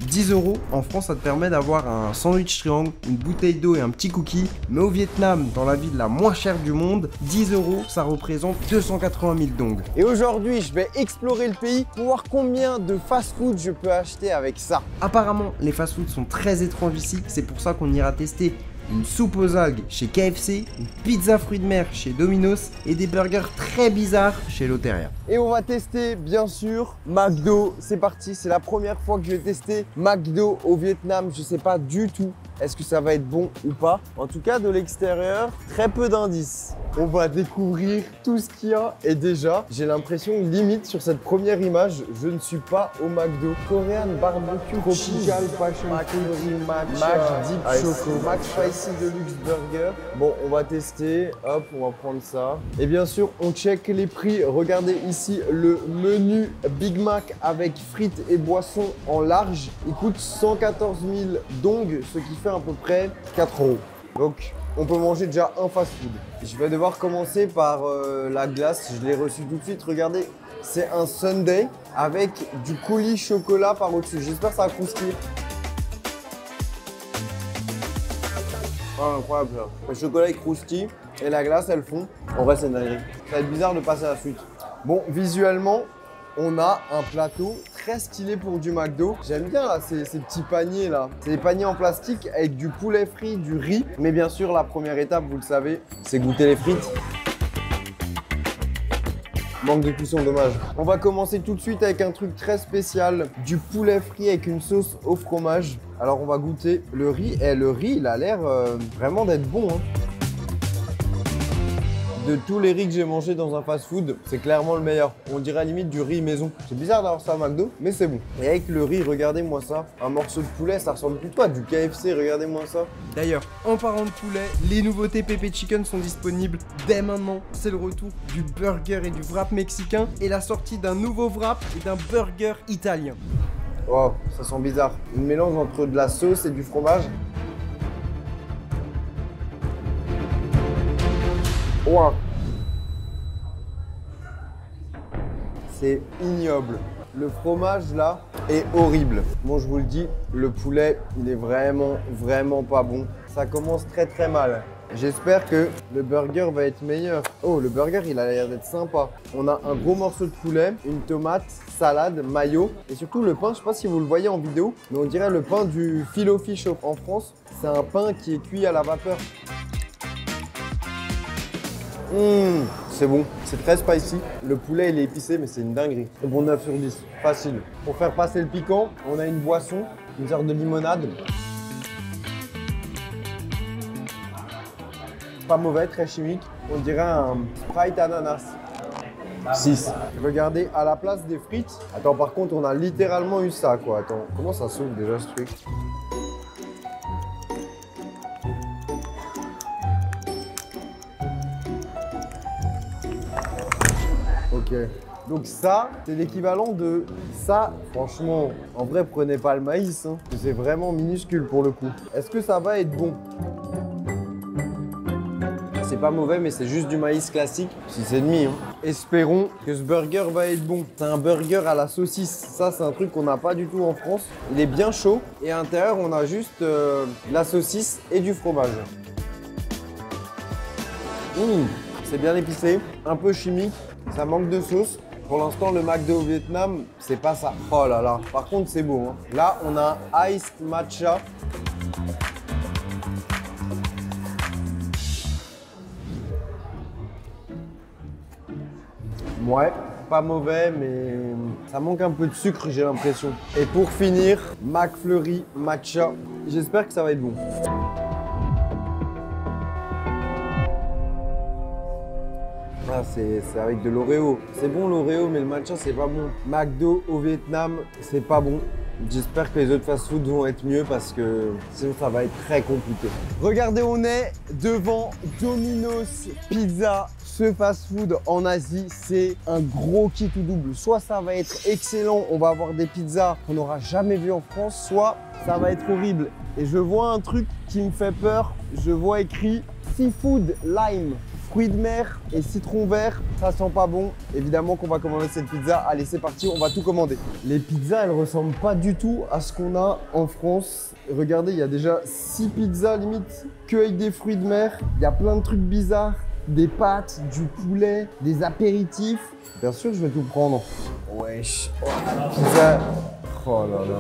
10 €, en France, ça te permet d'avoir un sandwich triangle, une bouteille d'eau et un petit cookie. Mais au Vietnam, dans la ville la moins chère du monde, 10 €, ça représente 280 000 dong. Et aujourd'hui, je vais explorer le pays pour voir combien de fast-food je peux acheter avec ça. Apparemment, les fast-foods sont très étranges ici, c'est pour ça qu'on ira tester une soupe aux algues chez KFC, une pizza fruits de mer chez Domino's et des burgers très bizarres chez Lotteria. Et on va tester bien sûr McDo. C'est parti, c'est la première fois que je vais tester McDo au Vietnam. Je sais pas du tout est-ce que ça va être bon ou pas. En tout cas, de l'extérieur, très peu d'indices. On va découvrir tout ce qu'il y a. Et déjà, j'ai l'impression limite sur cette première image, je ne suis pas au McDo. Korean barbecue tropical passion fruit Mac deep choco Mac spicy deluxe burger. Bon, on va tester. Hop, on va prendre ça. Et bien sûr, on check les prix. Regardez ici le menu Big Mac avec frites et boissons en large. Il coûte 114 000 dong, ce qui fait à peu près 4 €. Donc, on peut manger déjà un fast-food. Je vais devoir commencer par la glace. Je l'ai reçu tout de suite. Regardez, c'est un sundae avec du coulis chocolat par au-dessus. J'espère que ça va croustiller. Oh, incroyable ça. Le chocolat il croustille et la glace elle fond. En vrai, c'est une dinguerie. Ça va être bizarre de passer à la suite. Bon, visuellement, on a un plateau très stylé pour du McDo. J'aime bien là ces petits paniers là. C'est des paniers en plastique avec du poulet frit, du riz. Mais bien sûr, la première étape, vous le savez, c'est goûter les frites. Manque de cuisson, dommage. On va commencer tout de suite avec un truc très spécial. Du poulet frit avec une sauce au fromage. Alors on va goûter le riz. Et le riz, il a l'air vraiment d'être bon, hein. De tous les riz que j'ai mangé dans un fast-food, c'est clairement le meilleur. On dirait à la limite du riz maison. C'est bizarre d'avoir ça à McDo, mais c'est bon. Et avec le riz, regardez-moi ça. Un morceau de poulet, ça ressemble plutôt à du KFC, regardez-moi ça. D'ailleurs, en parlant de poulet, les nouveautés Pepe Chicken sont disponibles dès maintenant. C'est le retour du burger et du wrap mexicain et la sortie d'un nouveau wrap et d'un burger italien. Oh, ça sent bizarre. Une mélange entre de la sauce et du fromage. Wow. C'est ignoble. Le fromage là est horrible. Bon, je vous le dis, le poulet, il est vraiment pas bon. Ça commence très mal. J'espère que le burger va être meilleur. Oh, le burger, il a l'air d'être sympa. On a un gros morceau de poulet, une tomate, salade, mayo et surtout le pain. Je sais pas si vous le voyez en vidéo, mais on dirait le pain du Filet-O-Fish en France. C'est un pain qui est cuit à la vapeur. C'est bon, c'est très spicy. Le poulet il est épicé mais c'est une dinguerie. C'est bon 9 sur 10, facile. Pour faire passer le piquant, on a une boisson, une sorte de limonade. Pas mauvais, très chimique. On dirait un Sprite ananas. 6. Regardez, à la place des frites. Attends, par contre, on a littéralement eu ça quoi. Attends, comment ça s'ouvre déjà ce truc? Ok, donc ça, c'est l'équivalent de ça. Franchement, en vrai, prenez pas le maïs, hein. C'est vraiment minuscule pour le coup. Est-ce que ça va être bon? C'est pas mauvais, mais c'est juste du maïs classique. 6,5, hein. Espérons que ce burger va être bon. C'est un burger à la saucisse. Ça, c'est un truc qu'on n'a pas du tout en France. Il est bien chaud et à l'intérieur, on a juste la saucisse et du fromage. C'est bien épicé, un peu chimique. Ça manque de sauce. Pour l'instant, le McDo au Vietnam, c'est pas ça. Oh là là. Par contre, c'est beau, hein. Là, on a un iced matcha. Ouais, pas mauvais, mais ça manque un peu de sucre, j'ai l'impression. Et pour finir, McFlurry matcha. J'espère que ça va être bon. Ah, c'est avec de l'Oreo. C'est bon l'Oreo, mais le matcha, c'est pas bon. McDo au Vietnam, c'est pas bon. J'espère que les autres fast-food vont être mieux parce que sinon ça va être très compliqué. Regardez, on est devant Domino's Pizza. Ce fast-food en Asie, c'est un gros kit ou double. Soit ça va être excellent, on va avoir des pizzas qu'on n'aura jamais vues en France, soit ça va être horrible. Et je vois un truc qui me fait peur. Je vois écrit Seafood Lime fruits de mer et citron vert, ça sent pas bon. Évidemment qu'on va commander cette pizza. Allez, c'est parti, on va tout commander. Les pizzas, elles ressemblent pas du tout à ce qu'on a en France. Regardez, il y a déjà 6 pizzas limite que avec des fruits de mer. Il y a plein de trucs bizarres, des pâtes, du poulet, des apéritifs. Bien sûr, je vais tout prendre. Wesh, oh, la pizza. Oh là là.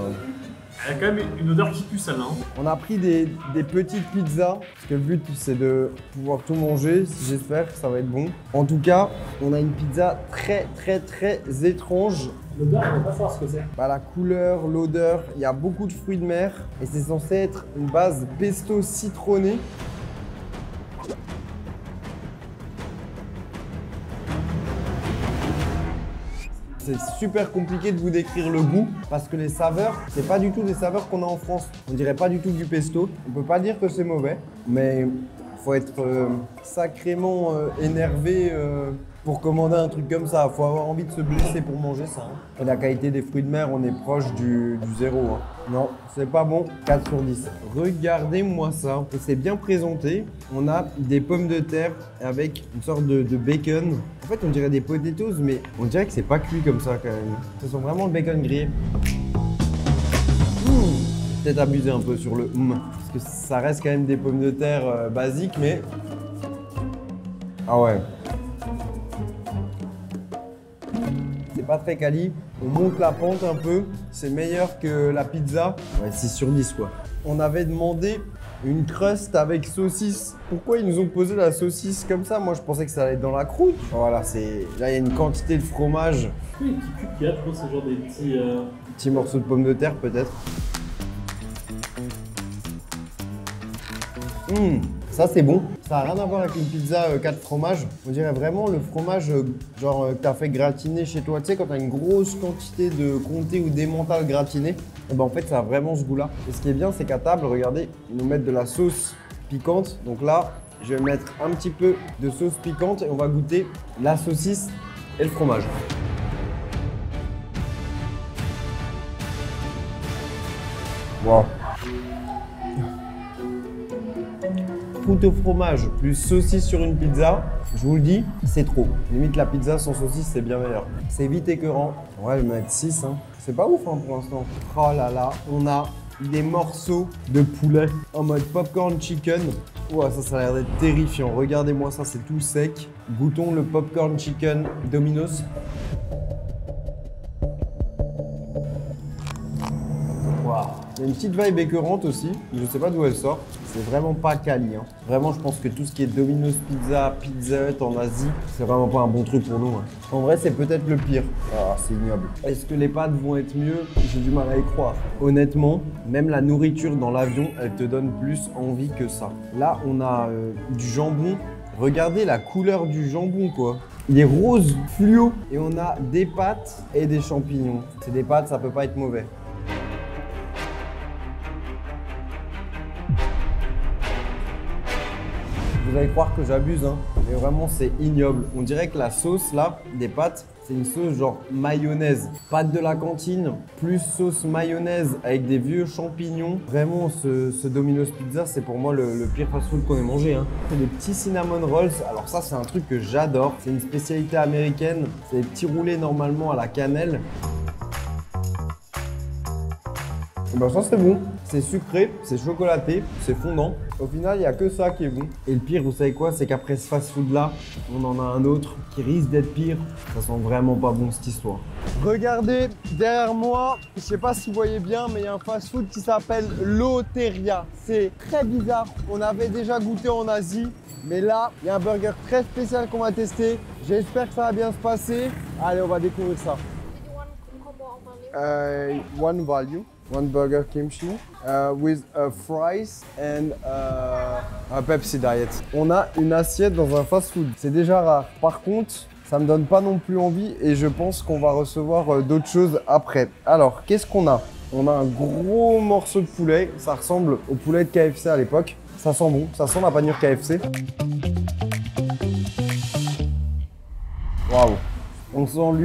Elle a quand même une odeur qui pue celle-là. On a pris des petites pizzas, parce que le but c'est de pouvoir tout manger, j'espère que ça va être bon. En tout cas, on a une pizza très étrange. L'odeur, on va pas savoir ce que c'est. Bah, la couleur, l'odeur, il y a beaucoup de fruits de mer et c'est censé être une base pesto citronné. C'est super compliqué de vous décrire le goût parce que les saveurs, c'est pas du tout des saveurs qu'on a en France. On dirait pas du tout du pesto. On peut pas dire que c'est mauvais, mais faut être sacrément énervé pour commander un truc comme ça. Faut avoir envie de se blesser pour manger ça. Et la qualité des fruits de mer, on est proche du zéro. Non, c'est pas bon. 4 sur 10. Regardez-moi ça. Et c'est bien présenté. On a des pommes de terre avec une sorte de bacon. En fait, on dirait des potatoes, mais on dirait que c'est pas cuit comme ça quand même. Ce sont vraiment le bacon grillé. Peut-être abuser un peu sur le parce que ça reste quand même des pommes de terre basiques, mais... Ah ouais. C'est pas très quali. On monte la pente un peu. C'est meilleur que la pizza. Ouais, 6 sur 10 quoi. On avait demandé une crust avec saucisse. Pourquoi ils nous ont posé la saucisse comme ça? Moi, je pensais que ça allait être dans la croûte. Voilà, c'est... Là, il y a une quantité de fromage. Oui, les petits cubes qu'il y a, je pense, c'est genre des petits... Petits morceaux de pommes de terre peut-être. Ça c'est bon. Ça n'a rien à voir avec une pizza 4 fromages. On dirait vraiment le fromage genre que tu as fait gratiner chez toi. Tu sais, quand tu as une grosse quantité de comté ou d'emmental gratiné, et ben en fait ça a vraiment ce goût-là. Et ce qui est bien, c'est qu'à table, regardez, ils nous mettent de la sauce piquante. Donc là, je vais mettre un petit peu de sauce piquante et on va goûter la saucisse et le fromage. Wow. Croûte au fromage plus saucisse sur une pizza, je vous le dis, c'est trop. Limite la pizza sans saucisse, c'est bien meilleur. C'est vite écœurant. Ouais, je vais mettre 6. C'est pas ouf pour l'instant. Oh là là, on a des morceaux de poulet en mode popcorn chicken. Ouah, ça a l'air d'être terrifiant. Regardez-moi ça, c'est tout sec. Goûtons le popcorn chicken Domino's. Waouh. Il y a une petite vibe écœurante aussi. Je sais pas d'où elle sort. C'est vraiment pas quali. Vraiment, je pense que tout ce qui est Domino's Pizza, Pizza Hut en Asie, c'est vraiment pas un bon truc pour nous. En vrai, c'est peut-être le pire. Ah, c'est ignoble. Est-ce que les pâtes vont être mieux? J'ai du mal à y croire. Honnêtement, même la nourriture dans l'avion, elle te donne plus envie que ça. Là, on a du jambon. Regardez la couleur du jambon, quoi. Il est rose fluo. Et on a des pâtes et des champignons. C'est des pâtes, ça peut pas être mauvais. Vous allez croire que j'abuse, mais vraiment c'est ignoble. On dirait que la sauce là, des pâtes, c'est une sauce genre mayonnaise. Pâtes de la cantine, plus sauce mayonnaise avec des vieux champignons. Vraiment, ce Domino's Pizza, c'est pour moi le pire fast-food qu'on ait mangé. C'est des petits cinnamon rolls. Alors ça, c'est un truc que j'adore. C'est une spécialité américaine. C'est des petits roulés normalement à la cannelle. Et ben ça c'est bon, c'est sucré, c'est chocolaté, c'est fondant. Au final, il n'y a que ça qui est bon. Et le pire, vous savez quoi? C'est qu'après ce fast-food là, on en a un autre qui risque d'être pire. Ça sent vraiment pas bon cette histoire. Regardez derrière moi, je sais pas si vous voyez bien, mais il y a un fast-food qui s'appelle Loteria. C'est très bizarre, on avait déjà goûté en Asie. Mais là, il y a un burger très spécial qu'on va tester. J'espère que ça va bien se passer. Allez, on va découvrir ça. One value. One burger kimchi with fries and a Pepsi diet. On a une assiette dans un fast-food. C'est déjà rare. Par contre, ça me donne pas non plus envie et je pense qu'on va recevoir d'autres choses après. Alors, qu'est-ce qu'on a? On a un gros morceau de poulet. Ça ressemble au poulet de KFC à l'époque. Ça sent bon. Ça sent la panure KFC. Waouh! On sent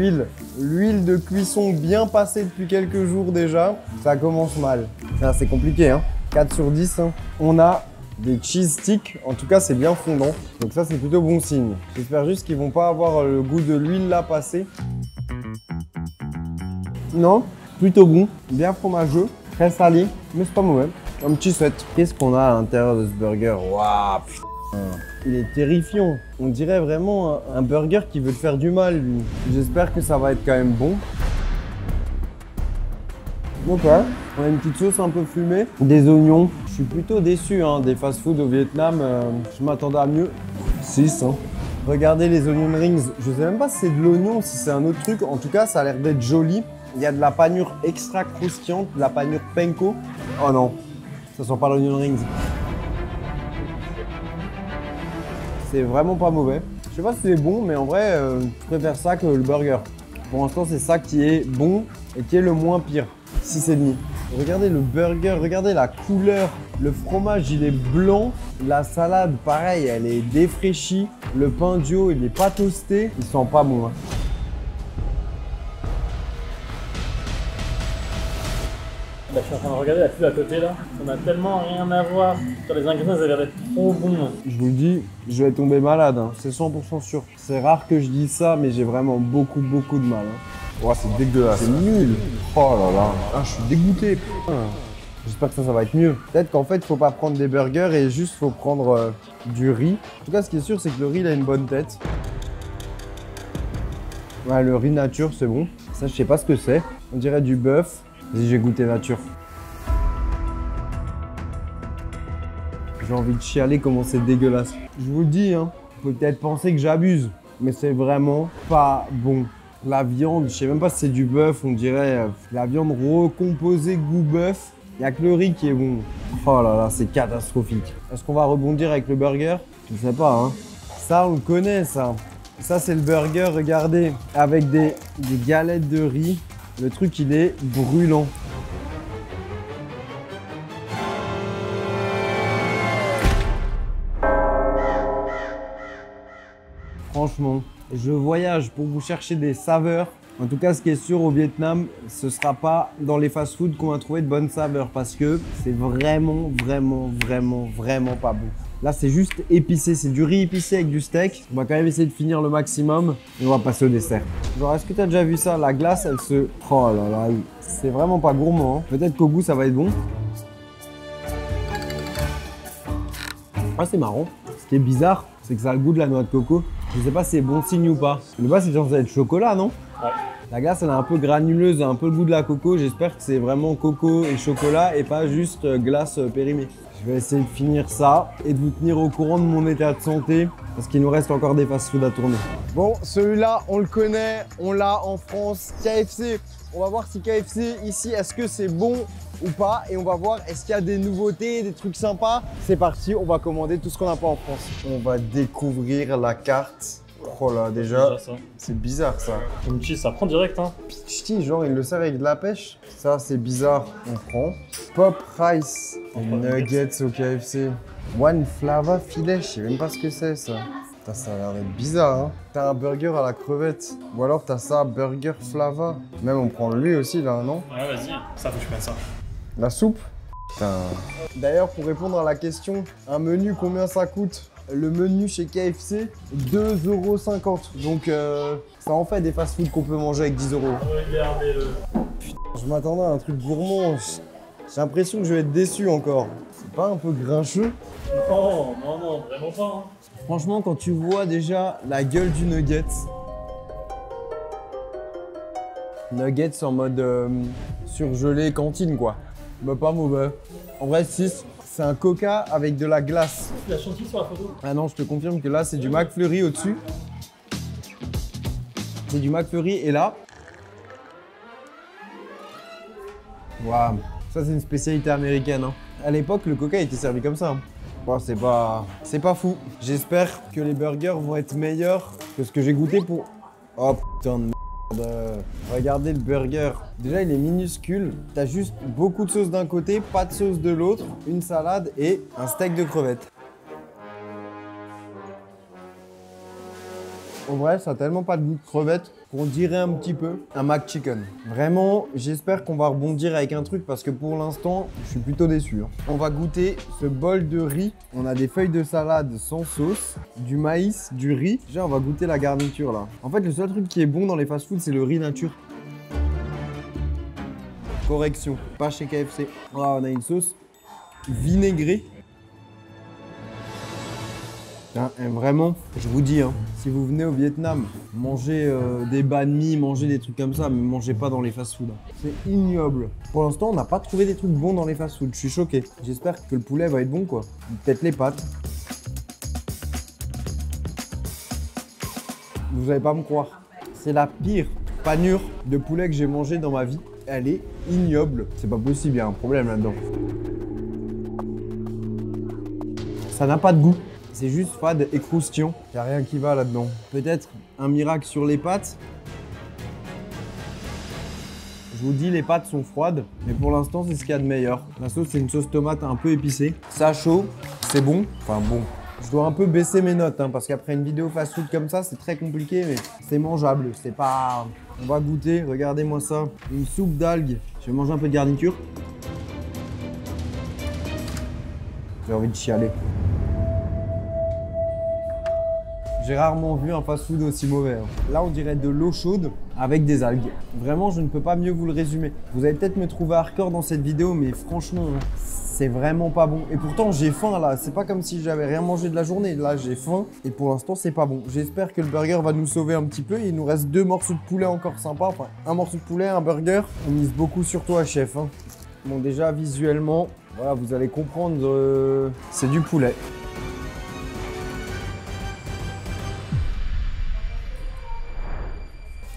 l'huile de cuisson bien passée depuis quelques jours déjà. Ça commence mal. C'est compliqué, 4 sur 10. On a des cheese sticks. En tout cas, c'est bien fondant. Donc ça, c'est plutôt bon signe. J'espère juste qu'ils vont pas avoir le goût de l'huile là passé. Non, plutôt bon, bien fromageux, très salé, mais c'est pas mauvais. Un petit 7. Qu'est-ce qu'on a à l'intérieur de ce burger? Waouh, putain. Il est terrifiant. On dirait vraiment un burger qui veut te faire du mal, lui. J'espère que ça va être quand même bon. Ok, on a une petite sauce un peu fumée, des oignons. Je suis plutôt déçu hein, des fast-food au Vietnam. Je m'attendais à mieux. 6. Hein. Regardez les onion rings. Je sais même pas si c'est de l'oignon, si c'est un autre truc. En tout cas, ça a l'air d'être joli. Il y a de la panure extra croustillante, de la panure panko. Oh non, ça sent pas l'onion rings. C'est vraiment pas mauvais. Je sais pas si c'est bon, mais en vrai, je préfère ça que le burger. Pour l'instant, c'est ça qui est bon et qui est le moins pire. 6,5. Regardez le burger, regardez la couleur. Le fromage, il est blanc. La salade, pareil, elle est défraîchie. Le pain dio, il n'est pas toasté. Il sent pas bon. Hein. Là, je suis en train de regarder la pub à côté là. Ça n'a tellement rien à voir. Sur les ingrédients, ça a l'air d'être trop bon. Je vous le dis, je vais tomber malade. Hein. C'est 100% sûr. C'est rare que je dise ça, mais j'ai vraiment beaucoup de mal. Hein. Oh, c'est dégueulasse. C'est nul. Oh là là. Ah, je suis dégoûté. J'espère que ça va être mieux. Peut-être qu'en fait, il faut pas prendre des burgers et juste faut prendre du riz. En tout cas, ce qui est sûr, c'est que le riz, il a une bonne tête. Ouais, le riz nature, c'est bon. Ça, je sais pas ce que c'est. On dirait du bœuf. Vas-y, je vais goûter nature. J'ai envie de chialer comment c'est dégueulasse. Je vous le dis, hein, vous pouvez peut-être penser que j'abuse, mais c'est vraiment pas bon. La viande, je sais même pas si c'est du bœuf, on dirait la viande recomposée goût bœuf. Il n'y a que le riz qui est bon. Oh là là, c'est catastrophique. Est-ce qu'on va rebondir avec le burger? Je sais pas, hein. Ça, on le connaît, ça. Ça, c'est le burger, regardez, avec des galettes de riz. Le truc, il est brûlant. Franchement, je voyage pour vous chercher des saveurs. En tout cas, ce qui est sûr au Vietnam, ce ne sera pas dans les fast-foods qu'on va trouver de bonnes saveurs parce que c'est vraiment pas bon. Là, c'est juste épicé, c'est du riz épicé avec du steak. On va quand même essayer de finir le maximum et on va passer au dessert. Genre, est-ce que tu as déjà vu ça? La glace, elle se... Oh là là, c'est vraiment pas gourmand. Hein. Peut-être qu'au goût, ça va être bon. Ah, c'est marrant. Ce qui est bizarre, c'est que ça a le goût de la noix de coco. Je sais pas si c'est bon signe ou pas. Le bas, c'est censé être chocolat, non? Ouais. La glace, elle est un peu granuleuse, un peu le goût de la coco. J'espère que c'est vraiment coco et chocolat et pas juste glace périmée. Je vais essayer de finir ça et de vous tenir au courant de mon état de santé parce qu'il nous reste encore des fast-foods à tourner. Bon, celui-là, on le connaît, on l'a en France, KFC. On va voir si KFC ici, est-ce que c'est bon ou pas et on va voir est-ce qu'il y a des nouveautés, des trucs sympas. C'est parti, on va commander tout ce qu'on n'a pas en France. On va découvrir la carte. Oh là, déjà, c'est bizarre ça. Comme cheese, ça prend direct hein. Ch'ti, genre il le sert avec de la pêche. Ça c'est bizarre, on prend. Pop rice, nuggets au KFC. One flava filet, je sais même pas ce que c'est ça. Putain, ça a l'air d'être bizarre hein. T'as un burger à la crevette. Ou alors t'as ça, burger flava. Même on prend lui aussi là, non? Ouais, vas-y, ça faut que je prenne ça. La soupe? Putain. D'ailleurs, pour répondre à la question, un menu combien ça coûte? Le menu chez KFC, 2,50 €. Donc ça en fait des fast-food qu'on peut manger avec 10 €. Regardez-le. Je m'attendais à un truc gourmand. J'ai l'impression que je vais être déçu encore. C'est pas un peu grincheux? Non, vraiment pas. Hein. Franchement, quand tu vois déjà la gueule du nuggets. Nuggets en mode surgelé cantine quoi. Bah pas mauvais. En vrai 6. C'est un coca avec de la glace. Tu l'as chanté sur la photo? Ah non, je te confirme que là, c'est du McFlurry au-dessus. C'est du McFlurry et là... Waouh, ça c'est une spécialité américaine. Hein. À l'époque, le coca était servi comme ça. Hein. Bon, c'est pas fou. J'espère que les burgers vont être meilleurs que ce que j'ai goûté pour... Oh putain de merde. Regardez le burger. Déjà, il est minuscule. T'as juste beaucoup de sauce d'un côté, pas de sauce de l'autre, une salade et un steak de crevettes. En vrai, ça a tellement pas de goût de crevette qu'on dirait un petit peu un McChicken. Vraiment, j'espère qu'on va rebondir avec un truc parce que pour l'instant, je suis plutôt déçu. On va goûter ce bol de riz. On a des feuilles de salade sans sauce, du maïs, du riz. Déjà, on va goûter la garniture là. En fait, le seul truc qui est bon dans les fast-foods, c'est le riz nature. Correction, pas chez KFC. Ah, on a une sauce vinaigrée. Hein, vraiment, je vous dis, hein, si vous venez au Vietnam, mangez des banh mi, mangez des trucs comme ça, mais mangez pas dans les fast-foods. C'est ignoble. Pour l'instant, on n'a pas trouvé des trucs bons dans les fast-foods. Je suis choqué. J'espère que le poulet va être bon, quoi. Peut-être les pâtes. Vous allez pas me croire. C'est la pire panure de poulet que j'ai mangé dans ma vie. Elle est ignoble. C'est pas possible, il y a un problème là-dedans. Ça n'a pas de goût. C'est juste fade et croustillant. Il n'y a rien qui va là-dedans. Peut-être un miracle sur les pâtes. Je vous dis, les pâtes sont froides, mais pour l'instant, c'est ce qu'il y a de meilleur. La sauce, c'est une sauce tomate un peu épicée. Ça chaud, c'est bon. Enfin bon. Je dois un peu baisser mes notes, hein, parce qu'après une vidéo fast-food comme ça, c'est très compliqué, mais c'est mangeable. C'est pas... On va goûter, regardez-moi ça. Une soupe d'algues. Je vais manger un peu de garniture. J'ai envie de chialer. J'ai rarement vu un fast-food aussi mauvais. Là, on dirait de l'eau chaude avec des algues. Vraiment, je ne peux pas mieux vous le résumer. Vous allez peut-être me trouver hardcore dans cette vidéo, mais franchement, c'est vraiment pas bon. Et pourtant, j'ai faim là. C'est pas comme si j'avais rien mangé de la journée. Là, j'ai faim et pour l'instant, c'est pas bon. J'espère que le burger va nous sauver un petit peu. Il nous reste 2 morceaux de poulet encore sympas. Enfin, un morceau de poulet, un burger. On mise beaucoup sur toi, chef. Hein. Bon, déjà, visuellement, voilà, vous allez comprendre, c'est du poulet.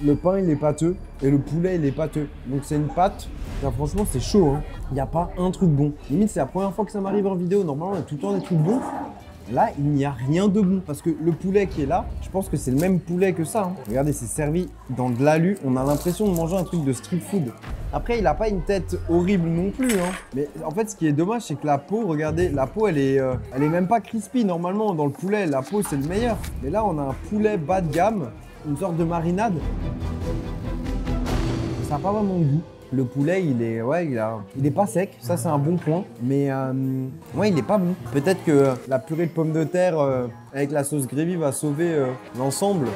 Le pain, il est pâteux et le poulet, il est pâteux. Donc, c'est une pâte. Là, franchement, c'est chaud. Hein. Il n'y a pas un truc bon. Limite, c'est la première fois que ça m'arrive en vidéo. Normalement, il y a tout le temps des trucs bons. Là, il n'y a rien de bon. Parce que le poulet qui est là, je pense que c'est le même poulet que ça. Hein. Regardez, c'est servi dans de l'alu. On a l'impression de manger un truc de street food. Après, il n'a pas une tête horrible non plus. Hein. Mais en fait, ce qui est dommage, c'est que la peau, regardez, la peau, elle est même pas crispy. Normalement, dans le poulet, la peau, c'est le meilleur. Mais là, on a un poulet bas de gamme. Une sorte de marinade. Ça n'a pas vraiment de goût. Le poulet, il est pas sec. Ça, c'est un bon point. Mais ouais, il est pas bon. Peut-être que la purée de pommes de terre avec la sauce gravy va sauver l'ensemble.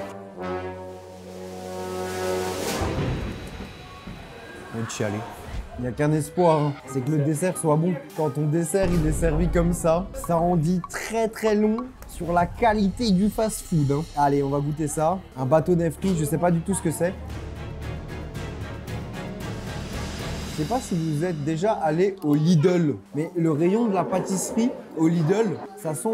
Je vais chialer. Il n'y a qu'un espoir, hein. C'est que le dessert soit bon. Quand ton dessert il est servi comme ça en dit très très long sur la qualité du fast-food. Hein. Allez, on va goûter ça. Un bâtonnet frit, je sais pas du tout ce que c'est. Je sais pas si vous êtes déjà allé au Lidl, mais le rayon de la pâtisserie au Lidl, ça sent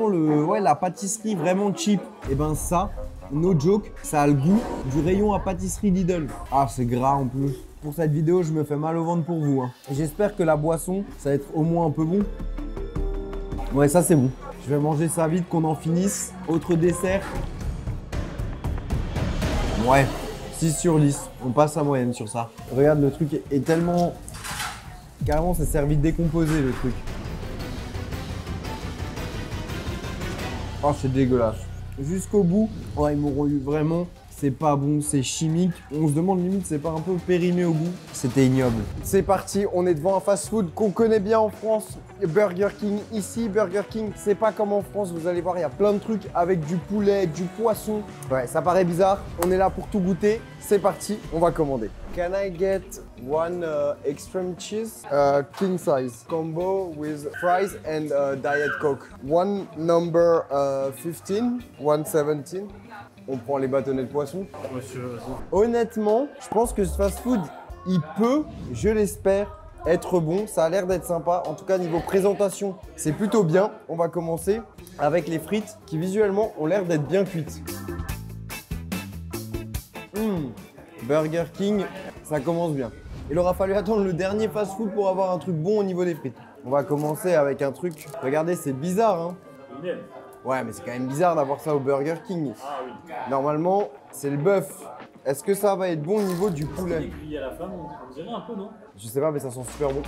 la pâtisserie vraiment cheap. Et ben ça, no joke, ça a le goût du rayon à pâtisserie Lidl. Ah, c'est gras en plus. Pour cette vidéo, je me fais mal au ventre pour vous. Hein. J'espère que la boisson, ça va être au moins un peu bon. Ouais, ça c'est bon. Je vais manger ça vite, qu'on en finisse. Autre dessert. Ouais, 6 sur 10. On passe à moyenne sur ça. Regarde, le truc est tellement... Carrément, c'est servi décomposé le truc. Oh, c'est dégueulasse. Jusqu'au bout, oh, ils m'auront eu vraiment... C'est pas bon, c'est chimique. On se demande limite, c'est pas un peu périmé au goût. C'était ignoble. C'est parti, on est devant un fast-food qu'on connaît bien en France. Burger King. Ici, Burger King, c'est pas comme en France. Vous allez voir, il y a plein de trucs avec du poulet, du poisson. Ouais, ça paraît bizarre. On est là pour tout goûter. C'est parti, on va commander. Can I get one extreme cheese, king size combo with fries and diet coke? One number 15, one 17. On prend les bâtonnets de poisson. Monsieur, vas-y. Honnêtement, je pense que ce fast-food, il peut, je l'espère, être bon. Ça a l'air d'être sympa. En tout cas, niveau présentation, c'est plutôt bien. On va commencer avec les frites qui, visuellement, ont l'air d'être bien cuites. Burger King, ça commence bien. Il aura fallu attendre le dernier fast-food pour avoir un truc bon au niveau des frites. On va commencer avec un truc. Regardez, c'est bizarre, hein. Miel. Ouais, mais c'est quand même bizarre d'avoir ça au Burger King. Ah oui. Normalement, c'est le bœuf. Est-ce que ça va être bon au niveau du poulet? Aiguille à la fin, on dirait un peu, non? Je sais pas, mais ça sent super bon.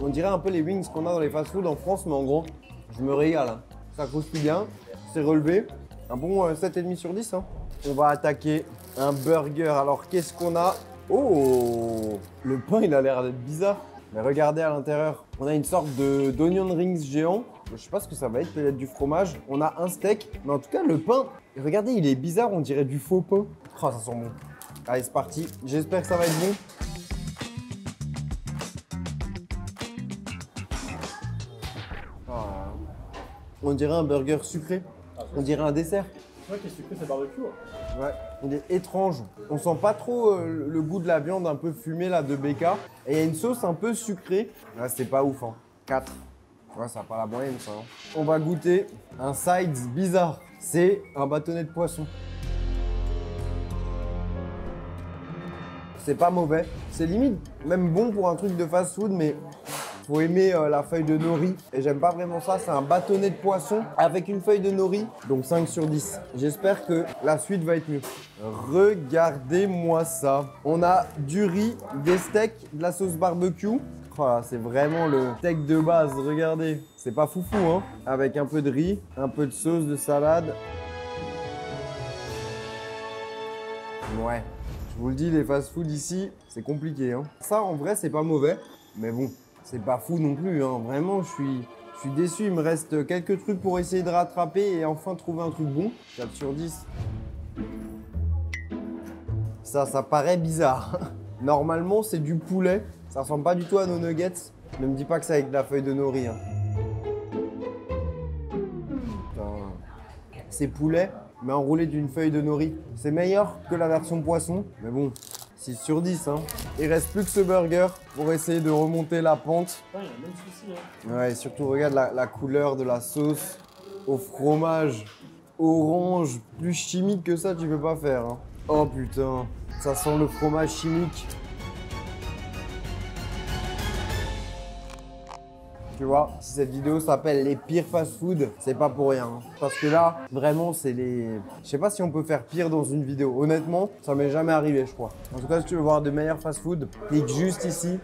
On dirait un peu les wings qu'on a dans les fast-food en France, mais en gros, je me régale. Hein. ça croustille bien, c'est relevé. Un bon 7,5 sur 10. Hein. On va attaquer un burger. Alors, qu'est-ce qu'on a? Oh, le pain, il a l'air d'être bizarre. Mais regardez à l'intérieur, on a une sorte d'onion rings géant. Je sais pas ce que ça va être, peut-être du fromage. On a un steak, mais en tout cas, le pain, regardez, il est bizarre, on dirait du faux pain. Oh, ça sent bon. Allez, c'est parti. J'espère que ça va être bon. On dirait un burger sucré. On dirait un dessert. Ouais, qui est sucré, c'est barbecue. Ouais, il est étrange. On sent pas trop le goût de la viande un peu fumée là de BK. Et il y a une sauce un peu sucrée. Là, c'est pas ouf. Hein. 4. Ouais, ça n'a pas la moyenne ça. Hein. On va goûter un sides bizarre. C'est un bâtonnet de poisson. C'est pas mauvais. C'est limite même bon pour un truc de fast food, mais faut aimer la feuille de nori. Et j'aime pas vraiment ça. C'est un bâtonnet de poisson avec une feuille de nori. Donc 5 sur 10. J'espère que la suite va être mieux. Regardez-moi ça. On a du riz, des steaks, de la sauce barbecue. Oh là, c'est vraiment le steak de base. Regardez. C'est pas foufou, hein. Avec un peu de riz, un peu de sauce, de salade. Ouais. Je vous le dis, les fast-food ici, c'est compliqué. Hein. Ça, en vrai, c'est pas mauvais. Mais bon, c'est pas fou non plus. Hein. Vraiment, je suis déçu. Il me reste quelques trucs pour essayer de rattraper et enfin trouver un truc bon. 4 sur 10. Ça paraît bizarre. Normalement, c'est du poulet. Ça ressemble pas du tout à nos nuggets. Ne me dis pas que c'est avec de la feuille de nori. Hein. C'est poulet, mais enroulé d'une feuille de nori. C'est meilleur que la version poisson, mais bon, 6 sur 10. Hein. Il reste plus que ce burger pour essayer de remonter la pente. Ouais, il y a même souci. Hein. Ouais, et surtout, regarde la couleur de la sauce au fromage orange. Plus chimique que ça, tu peux pas faire. Hein. Oh putain, ça sent le fromage chimique. Tu vois, si cette vidéo s'appelle les pires fast-food, c'est pas pour rien. Hein. Parce que là, vraiment, c'est les... Je sais pas si on peut faire pire dans une vidéo. Honnêtement, ça m'est jamais arrivé, je crois. En tout cas, si tu veux voir de meilleurs fast-food, clique juste ici.